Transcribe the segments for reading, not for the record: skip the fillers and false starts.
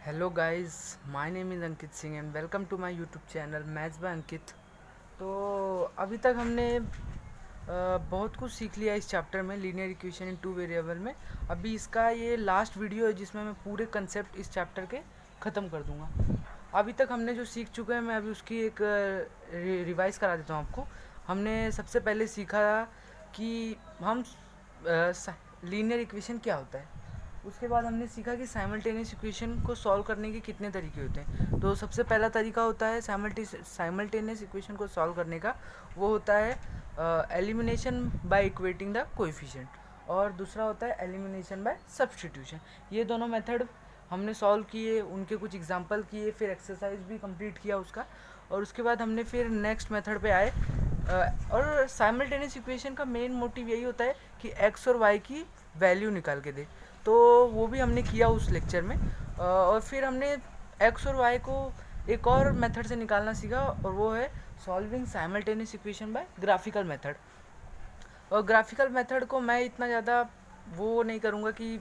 Hello guys, my name is Ankit Singh and welcome to my YouTube channel maths by Ankit. तो अभी तक हमने बहुत कुछ सीख लिया इस चैप्टर में, linear equation in two variable में। अभी इसका ये लास्ट वीडियो है जिसमें मैं पूरे कंसेप्ट इस चैप्टर के ख़त्म कर दूंगा। अभी तक हमने जो सीख चुके हैं मैं अभी उसकी एक रिवाइज़ करा देता हूँ आपको। हमने सबसे पहले सीखा कि हम लीनियर इक्वेशन क्या होता है। उसके बाद हमने सीखा कि साइमल्टेनियस इक्वेशन को सॉल्व करने के कितने तरीके होते हैं। तो सबसे पहला तरीका होता है साइमल्टेनियस इक्वेशन को सॉल्व करने का, वो होता है elimination by equating the coefficient, और दूसरा होता है एलिमिनेशन बाय सब्स्टिट्यूशन। ये दोनों मेथड हमने सॉल्व किए, उनके कुछ एग्जांपल किए, फिर एक्सरसाइज भी कंप्लीट किया उसका, और उसके बाद हमने फिर नेक्स्ट मेथड पे आए। और साइमल्टेनियस इक्वेशन का मेन मोटिव यही होता है कि एक्स और वाई की वैल्यू निकाल के दे, तो वो भी हमने किया उस लेक्चर में। और फिर हमने एक्स और वाई को एक और मेथड से निकालना सीखा, और वो है solving simultaneous equation by graphical method. और ग्राफिकल मेथड को मैं इतना ज़्यादा वो नहीं करूँगा कि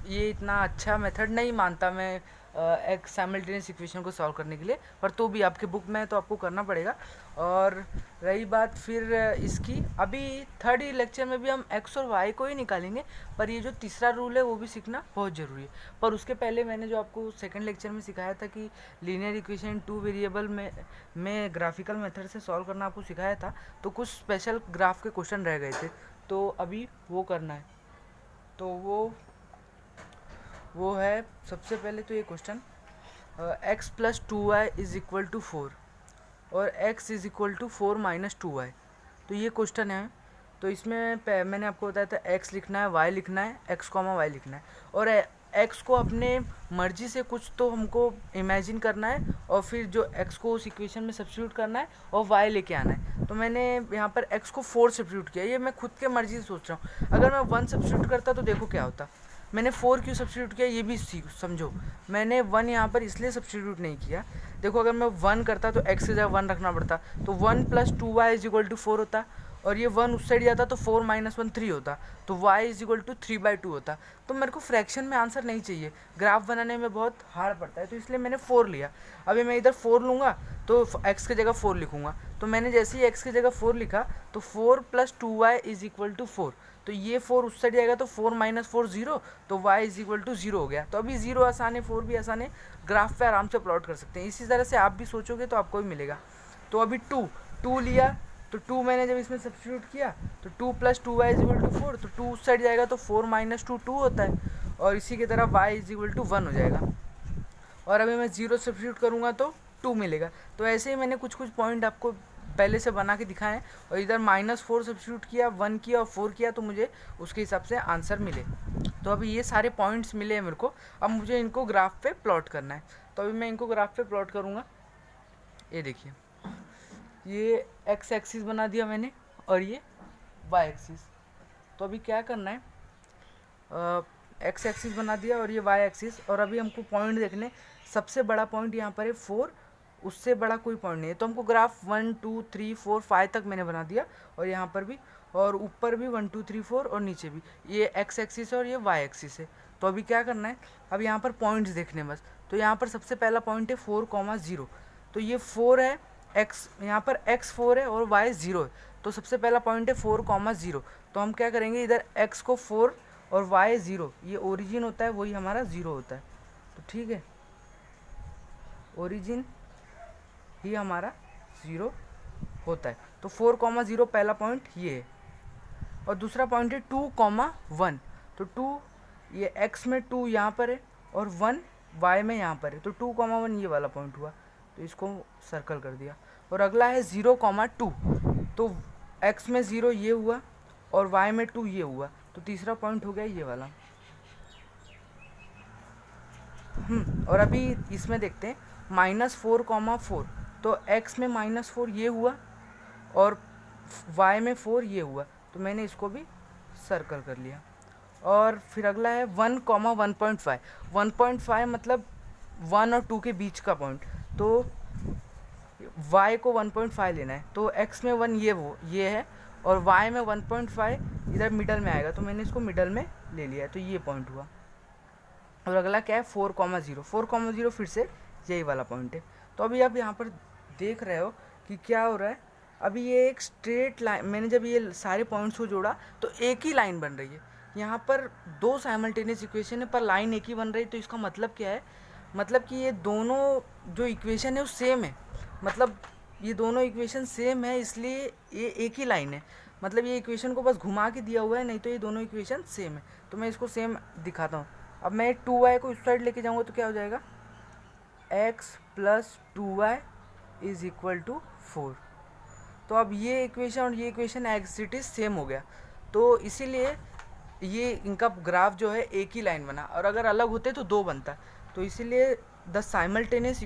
ये इतना अच्छा मेथड नहीं मानता मैं एक साइमल्टेनियस इक्वेशन को सॉल्व करने के लिए, पर तो भी आपके बुक में है तो आपको करना पड़ेगा। और रही बात फिर इसकी, अभी थर्ड लेक्चर में भी हम एक्स और वाई को ही निकालेंगे, पर ये जो तीसरा रूल है वो भी सीखना बहुत ज़रूरी है। पर उसके पहले मैंने जो आपको सेकंड लेक्चर में सिखाया था कि लीनियर इक्वेशन टू वेरिएबल में ग्राफिकल मेथड से सॉल्व करना आपको सिखाया था, तो कुछ स्पेशल ग्राफ के क्वेश्चन रह गए थे, तो अभी वो करना है। तो वो है सबसे पहले तो ये question, x plus 2y is equal to 4 और x is equal to 4 minus 2y। तो ये क्वेश्चन है। तो इसमें मैंने आपको बताया था x लिखना है, y लिखना है, x कॉमा y लिखना है, और x को अपने मर्जी से कुछ तो हमको इमेजिन करना है, और फिर जो x को उस इक्वेशन में सब्स्टिट्यूट करना है और y लेके आना है। तो मैंने यहाँ पर x को 4 सब्स्टिट्यूट किया, ये मैं खुद के मर्जी से सोच रहा हूँ। अगर मैं 1 सब्स्टिट्यूट करता तो देखो क्या होता। मैंने 4 क्यों सब्स्टिट्यूट किया ये भी समझो। मैंने 1 यहाँ पर इसलिए सब्स्टिट्यूट नहीं किया, देखो अगर मैं 1 करता तो x की जगह 1 रखना पड़ता, तो 1 plus 2y is equal to 4 होता, और ये 1 उस साइड जाता तो 4 माइनस 1 3 होता, तो y इज इक्वल टू 3/2 होता। तो मेरे को फ्रैक्शन में आंसर नहीं चाहिए, ग्राफ बनाने में बहुत हार्ड पड़ता है, तो इसलिए मैंने 4 लिया। अभी मैं इधर 4 लूँगा तो x की जगह 4 लिखूँगा, तो मैंने जैसे ही x की जगह 4 लिखा तो 4 plus 2y is equal to 4, तो ये 4 उस साइड जाएगा तो 4 माइनस 4 0, तो y इज इक्वल टू 0 हो गया। तो अभी 0 आसान है, 4 भी आसान है, ग्राफ पे आराम से प्लॉट कर सकते हैं। इसी तरह से आप भी सोचोगे तो आपको भी मिलेगा। तो अभी 2 लिया, तो 2 मैंने जब इसमें सब्स्टिट्यूट किया तो 2 plus 2y is equal to 4, तो 2 उस साइड जाएगा तो 4 माइनस 2 2 होता है, और इसी की तरह y इज इक्वल टू 1 हो जाएगा। और अभी मैं 0 सब्स्टिट्यूट करूँगा तो 2 मिलेगा। तो ऐसे ही मैंने कुछ पॉइंट आपको पहले से बना के दिखाएं, और इधर -4 सब्स्टिट्यूट किया, 1 किया और 4 किया, तो मुझे उसके हिसाब से आंसर मिले। तो अभी ये सारे पॉइंट्स मिले हैं मेरे को, अब मुझे इनको ग्राफ पे प्लॉट करना है। तो अभी मैं इनको ग्राफ पे प्लॉट करूँगा। ये देखिए, ये x एक्सिस बना दिया मैंने और ये y एक्सिस। तो अभी क्या करना है, x एक्सिस बना दिया और ये y एक्सिस, और अभी हमको पॉइंट देखने। सबसे बड़ा पॉइंट यहाँ पर है 4, उससे बड़ा कोई पॉइंट नहीं है, तो हमको ग्राफ 1 2 3 4 5 तक मैंने बना दिया, और यहाँ पर भी, और ऊपर भी 1 2 3 4, और नीचे भी। ये x एक्सिस है और ये y एक्सिस है। तो अभी क्या करना है, अब यहाँ पर पॉइंट्स देखने बस। तो यहाँ पर सबसे पहला पॉइंट है 4,0, तो ये 4 है, x यहाँ पर x 4 है और y 0 है, तो सबसे पहला पॉइंट है 4,0। तो हम क्या करेंगे, इधर x को 4 और y 0, ये ओरिजिन होता है, वही हमारा 0 होता है। तो ठीक है, ओरिजिन ही हमारा 0 होता है। तो 4,0 पहला पॉइंट ये है, और दूसरा पॉइंट है 2,1। तो 2 ये x में 2 यहाँ पर है और 1 y में यहाँ पर है, तो 2,1 ये वाला पॉइंट हुआ, तो इसको सर्कल कर दिया। और अगला है 0,2, तो x में 0 ये हुआ और y में 2 ये हुआ, तो तीसरा पॉइंट हो गया ये वाला। और अभी इसमें देखते हैं -4,4, तो x में -4 ये हुआ और y में 4 ये हुआ, तो मैंने इसको भी सर्कल कर लिया। और फिर अगला है 1,1.5। 1.5 मतलब 1 और 2 के बीच का पॉइंट, तो y को 1.5 लेना है, तो x में 1 ये है, और y में 1.5 इधर मिडल में आएगा, तो मैंने इसको मिडल में ले लिया है, तो ये पॉइंट हुआ। और अगला क्या है 4,0। 4,0 फिर से यही वाला पॉइंट है। तो अभी आप यहाँ पर देख रहे हो कि क्या हो रहा है। अभी ये एक स्ट्रेट लाइन, मैंने जब ये सारे पॉइंट्स को जोड़ा तो एक ही लाइन बन रही है। यहाँ पर दो साइमल्टेनियस इक्वेशन है पर लाइन एक ही बन रही है। तो इसका मतलब क्या है, मतलब कि ये दोनों जो इक्वेशन है वो सेम है। मतलब ये दोनों इक्वेशन सेम है, इसलिए ये एक ही लाइन है। मतलब ये इक्वेशन को बस घुमा के दिया हुआ है, नहीं तो ये दोनों इक्वेशन सेम है। तो मैं इसको सेम दिखाता हूँ। अब मैं 2y को इस साइड लेके जाऊँगा तो क्या हो जाएगा, x plus 2y is equal to 4। तो अब ये इक्वेशन और ये इक्वेशन एग्जिट सेम हो गया। तो इसीलिए ये इनका ग्राफ जो है एक ही लाइन बना, और अगर अलग होते तो दो बनता। तो इसीलिए the simultaneous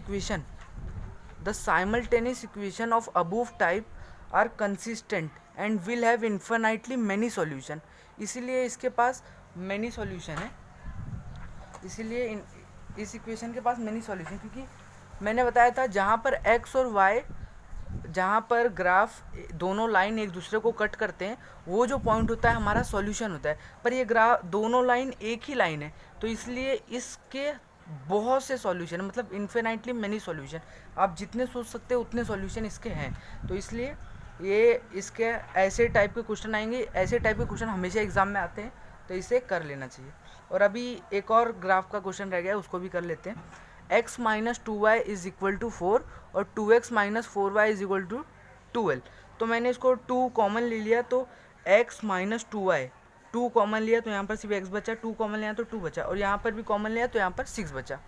equation of above type are consistent and will have infinitely many solution. इसीलिए इसके पास मैनी सॉल्यूशन है। इसीलिए इस इक्वेशन के पास मैनी सॉल्यूशन, क्योंकि मैंने बताया था जहाँ पर x और y, जहाँ पर ग्राफ दोनों लाइन एक दूसरे को कट करते हैं, वो जो पॉइंट होता है हमारा सॉल्यूशन होता है। पर ये ग्राफ दोनों लाइन एक ही लाइन है, तो इसलिए इसके बहुत से सॉल्यूशन, मतलब इन्फिनाइटली मैनी सॉल्यूशन। आप जितने सोच सकते हो उतने सॉल्यूशन इसके हैं। तो इसलिए ये इसके ऐसे टाइप के क्वेश्चन आएंगे। ऐसे टाइप के क्वेश्चन हमेशा एग्जाम में आते हैं, तो इसे कर लेना चाहिए। और अभी एक और ग्राफ का क्वेश्चन रह गया, उसको भी कर लेते हैं। x minus 2y is equal to 4 और 2x minus 4y is equal to 12। तो मैंने इसको 2 कॉमन ले लिया, तो x माइनस 2y 2 कॉमन लिया तो यहाँ पर सिर्फ x बचा, 2 कॉमन लिया तो 2 बचा, और यहाँ पर भी कॉमन लिया तो यहाँ पर 6 बचा।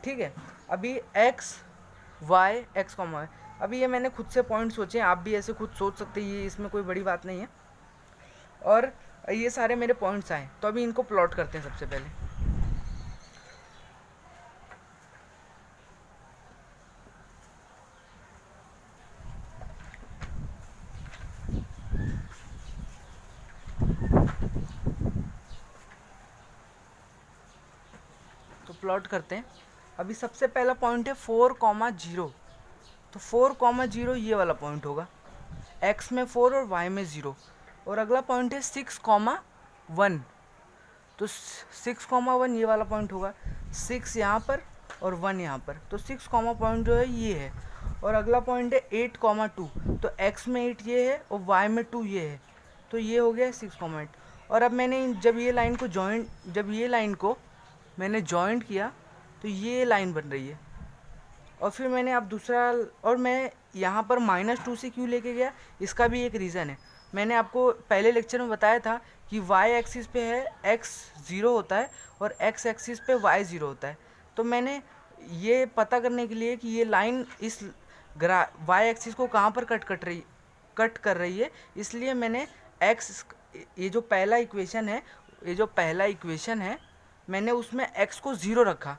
ठीक है, अभी x कॉमन है। अभी ये मैंने खुद से पॉइंट सोचे, आप भी ऐसे खुद सोच सकते हैं, ये इसमें कोई बड़ी बात नहीं है। और ये सारे मेरे पॉइंट्स आए, तो अभी इनको प्लॉट करते हैं सबसे पहले। तो प्लॉट करते हैं। अभी सबसे पहला पॉइंट है 4,0। तो 4,0 ये वाला पॉइंट होगा, x में 4 और y में 0। और अगला पॉइंट है 6,1। तो 6,1 ये वाला पॉइंट होगा, 6 यहाँ पर और 1 यहाँ पर। तो 6, पॉइंट जो है ये है। और अगला पॉइंट है 8,2। तो x में 8 ये है और y में 2 ये है। तो ये हो गया 6,8। और अब मैंने जब ये लाइन को मैंने जॉइंट किया तो ये लाइन बन रही है। और फिर मैंने अब दूसरा, और मैं यहाँ पर -2 से क्यों लेके गया, इसका भी एक रीज़न है। मैंने आपको पहले लेक्चर में बताया था कि y एक्सिस पे है x 0 होता है और x एक्सिस पे y 0 होता है। तो मैंने ये पता करने के लिए कि ये लाइन इस y एक्सिस को कहाँ पर कट कर रही है, इसलिए मैंने ये जो पहला इक्वेशन है मैंने उसमें x को 0 रखा।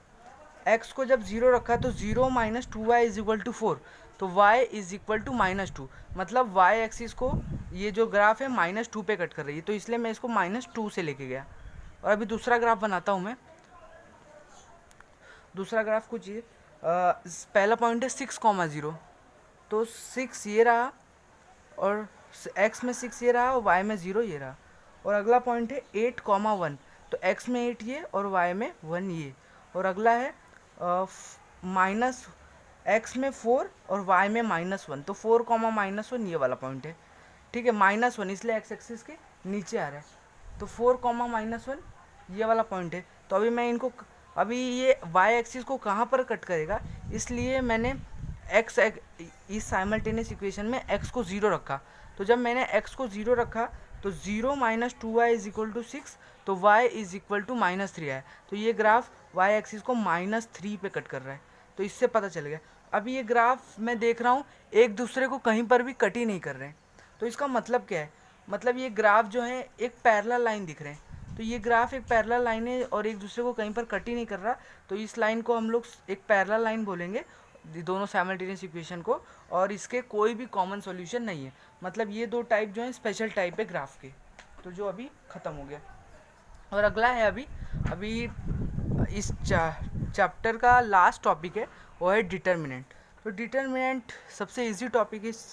x को जब 0 रखा तो 0 minus 2y is equal to 4। तो y इज इक्वल टू -2, मतलब y एक्सिस को ये जो ग्राफ है -2 पे कट कर रही है, तो इसलिए मैं इसको -2 से लेके गया। और अभी दूसरा ग्राफ बनाता हूँ मैं। दूसरा ग्राफ कुछ ये पहला पॉइंट है 6,0। तो 6 ये रहा और x में 6 ये रहा और y में 0 ये रहा। और अगला पॉइंट है 8,1। तो x में 8 ये और y में 1 ये। और अगला है x में 4 और y में -1। तो 4, -1 ये वाला पॉइंट है। ठीक है, -1 इसलिए x एक्सिस के नीचे आ रहा है। तो 4, -1 ये वाला पॉइंट है। तो अभी मैं इनको, अभी ये y एक्सिस को कहाँ पर कट करेगा, इसलिए मैंने इस साइमल्टेनियस इक्वेशन में x को 0 रखा। तो जब मैंने x को 0 रखा तो 0 minus 2y is equal to 6, तो y इज इक्वल टू -3 है। तो ये ग्राफ y एक्सिस को -3 पे कट कर रहा है। तो इससे पता चल गया। अभी ये ग्राफ मैं देख रहा हूँ एक दूसरे को कहीं पर भी कट ही नहीं कर रहे हैं। तो इसका मतलब क्या है, मतलब ये ग्राफ जो है एक पैरेलल लाइन दिख रहे हैं। तो ये ग्राफ एक पैरेलल लाइन है और एक दूसरे को कहीं पर कट ही नहीं कर रहा। तो इस लाइन को हम लोग एक पैरेलल लाइन बोलेंगे, दोनों साइमल्टेनियस इक्वेशन को। और इसके कोई भी कॉमन सॉल्यूशन नहीं है। मतलब ये दो टाइप जो है स्पेशल टाइप है ग्राफ के, तो जो अभी ख़त्म हो गया। और अगला है अभी इस चैप्टर का लास्ट टॉपिक है, वो है डिटर्मिनेंट। तो डिटर्मिनेंट सबसे इजी टॉपिक है इस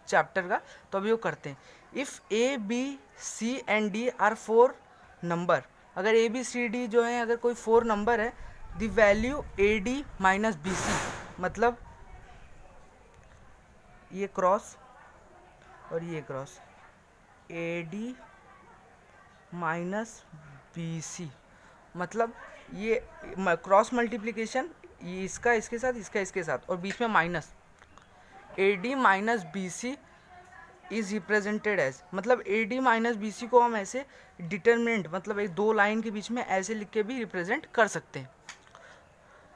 चैप्टर का, तो अभी वो करते हैं। If A, B, C and D are 4 number अगर ए बी सी डी जो है अगर कोई 4 नंबर है, the value A D minus B C, मतलब ये क्रॉस और ये cross, A D minus B C, मतलब ये क्रॉस मल्टीप्लिकेशन, ये इसका इसके साथ, इसका इसके साथ, और बीच में minus, A D minus B C is represented as, मतलब A D minus B C को हम ऐसे डिटरमिनेंट, मतलब एक दो लाइन के बीच में ऐसे लिख के भी रिप्रेजेंट कर सकते हैं,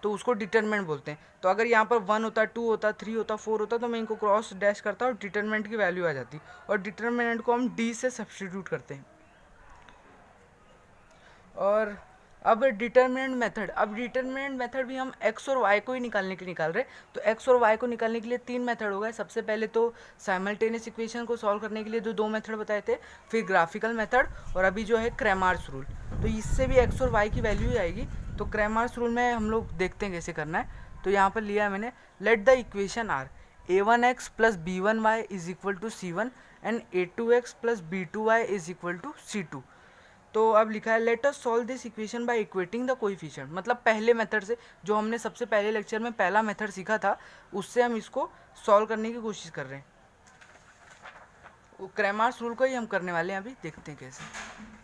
तो उसको डिटरमिनेंट बोलते हैं। तो अगर यहाँ पर 1 होता, 2 होता, 3 होता, 4 होता, तो मैं इनको क्रॉस डैश करता और डिटरमिनेंट की वैल्यू आ जाती, और डिटरमिनेंट को हम डी से सब्स्टिट्यूट करते हैं। और अब डिटरमिनेंट मेथड, अब डिटरमिनेंट मेथड भी हम एक्स और वाई को ही निकालने के लिए निकाल रहे हैं। तो एक्स और वाई को निकालने के लिए 3 मेथड हो गए। सबसे पहले तो साइमल्टेनियस इक्वेशन को सॉल्व करने के लिए जो 2 मेथड बताए थे, फिर ग्राफिकल मेथड, और अभी जो है क्रैमर्स रूल। तो इससे भी एक्स और वाई की वैल्यू ही आएगी। तो क्रैमर्स रूल में हम लोग देखते हैं कैसे करना है। तो यहाँ पर लिया है मैंने, let the equation are a1x plus b1y is equal to c1 and a2x plus b2y is equal to c2। तो अब लिखा है let us solve this equation by equating the coefficient, मतलब पहले मेथड से, जो हमने सबसे पहले लेक्चर में पहला मेथड सीखा था, उससे हम इसको सॉल्व करने की कोशिश कर रहे हैं। क्रैमर्स रूल को ही हम करने वाले हैं, अभी देखते हैं कैसे।